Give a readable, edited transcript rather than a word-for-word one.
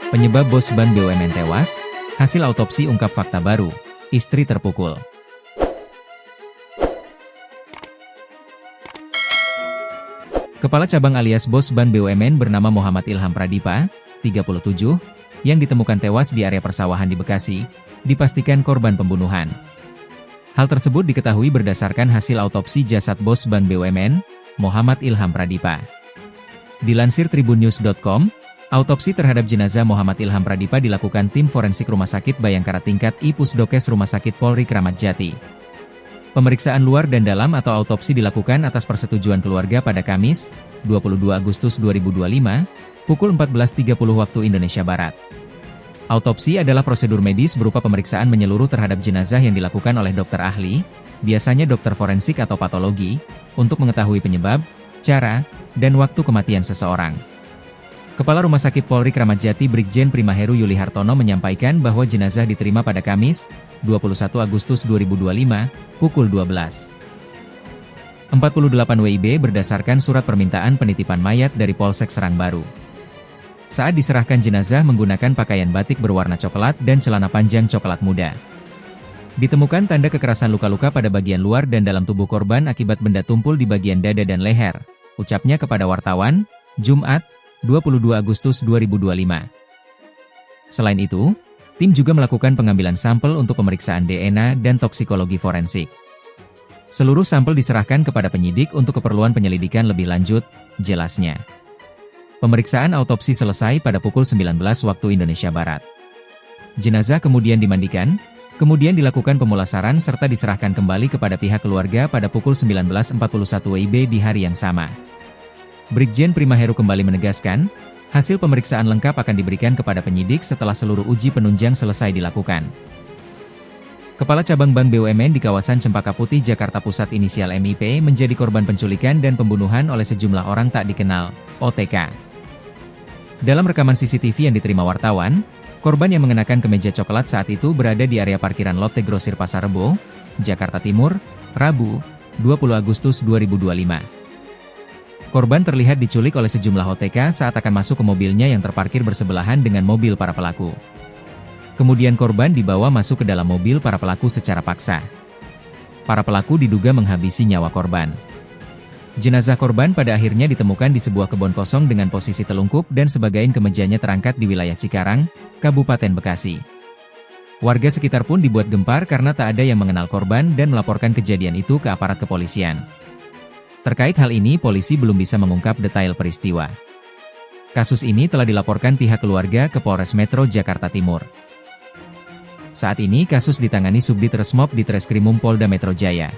Penyebab bos ban BUMN tewas, hasil autopsi ungkap fakta baru, istri terpukul. Kepala cabang alias bos ban BUMN bernama Muhammad Ilham Pradipa, 37, yang ditemukan tewas di area persawahan di Bekasi, dipastikan korban pembunuhan. Hal tersebut diketahui berdasarkan hasil autopsi jasad bos ban BUMN, Muhammad Ilham Pradipa. Dilansir tribunnews.com, autopsi terhadap jenazah Muhammad Ilham Pradipa dilakukan tim forensik Rumah Sakit Bayangkara tingkat I Pusdokes Rumah Sakit Polri Kramat Jati. Pemeriksaan luar dan dalam atau autopsi dilakukan atas persetujuan keluarga pada Kamis, 22 Agustus 2025, pukul 14.30 waktu Indonesia Barat. Autopsi adalah prosedur medis berupa pemeriksaan menyeluruh terhadap jenazah yang dilakukan oleh dokter ahli, biasanya dokter forensik atau patologi, untuk mengetahui penyebab, cara, dan waktu kematian seseorang. Kepala Rumah Sakit Polri Kramat Jati Brigjen Primaheru Yuli Hartono menyampaikan bahwa jenazah diterima pada Kamis, 21 Agustus 2025, pukul 12. 48 WIB berdasarkan surat permintaan penitipan mayat dari Polsek Serang Baru. Saat diserahkan jenazah menggunakan pakaian batik berwarna coklat dan celana panjang coklat muda. Ditemukan tanda kekerasan luka-luka pada bagian luar dan dalam tubuh korban akibat benda tumpul di bagian dada dan leher, ucapnya kepada wartawan, Jumat, 22 Agustus 2025. Selain itu, tim juga melakukan pengambilan sampel untuk pemeriksaan DNA dan toksikologi forensik. Seluruh sampel diserahkan kepada penyidik untuk keperluan penyelidikan lebih lanjut, jelasnya. Pemeriksaan autopsi selesai pada pukul 19 waktu Indonesia Barat. Jenazah kemudian dimandikan, kemudian dilakukan pemulasaran serta diserahkan kembali kepada pihak keluarga pada pukul 19.41 WIB di hari yang sama. Brigjen Primaheru kembali menegaskan, hasil pemeriksaan lengkap akan diberikan kepada penyidik setelah seluruh uji penunjang selesai dilakukan. Kepala Cabang Bank BUMN di kawasan Cempaka Putih, Jakarta Pusat inisial MIP menjadi korban penculikan dan pembunuhan oleh sejumlah orang tak dikenal, OTK. Dalam rekaman CCTV yang diterima wartawan, korban yang mengenakan kemeja coklat saat itu berada di area parkiran lote Grosir Pasar Rebo, Jakarta Timur, Rabu, 20 Agustus 2025. Korban terlihat diculik oleh sejumlah OTK saat akan masuk ke mobilnya yang terparkir bersebelahan dengan mobil para pelaku. Kemudian korban dibawa masuk ke dalam mobil para pelaku secara paksa. Para pelaku diduga menghabisi nyawa korban. Jenazah korban pada akhirnya ditemukan di sebuah kebun kosong dengan posisi telungkup dan sebagian kemejanya terangkat di wilayah Cikarang, Kabupaten Bekasi. Warga sekitar pun dibuat gempar karena tak ada yang mengenal korban dan melaporkan kejadian itu ke aparat kepolisian. Terkait hal ini polisi belum bisa mengungkap detail peristiwa. Kasus ini telah dilaporkan pihak keluarga ke Polres Metro Jakarta Timur. Saat ini kasus ditangani Subdit Resmob di Treskrimum Polda Metro Jaya.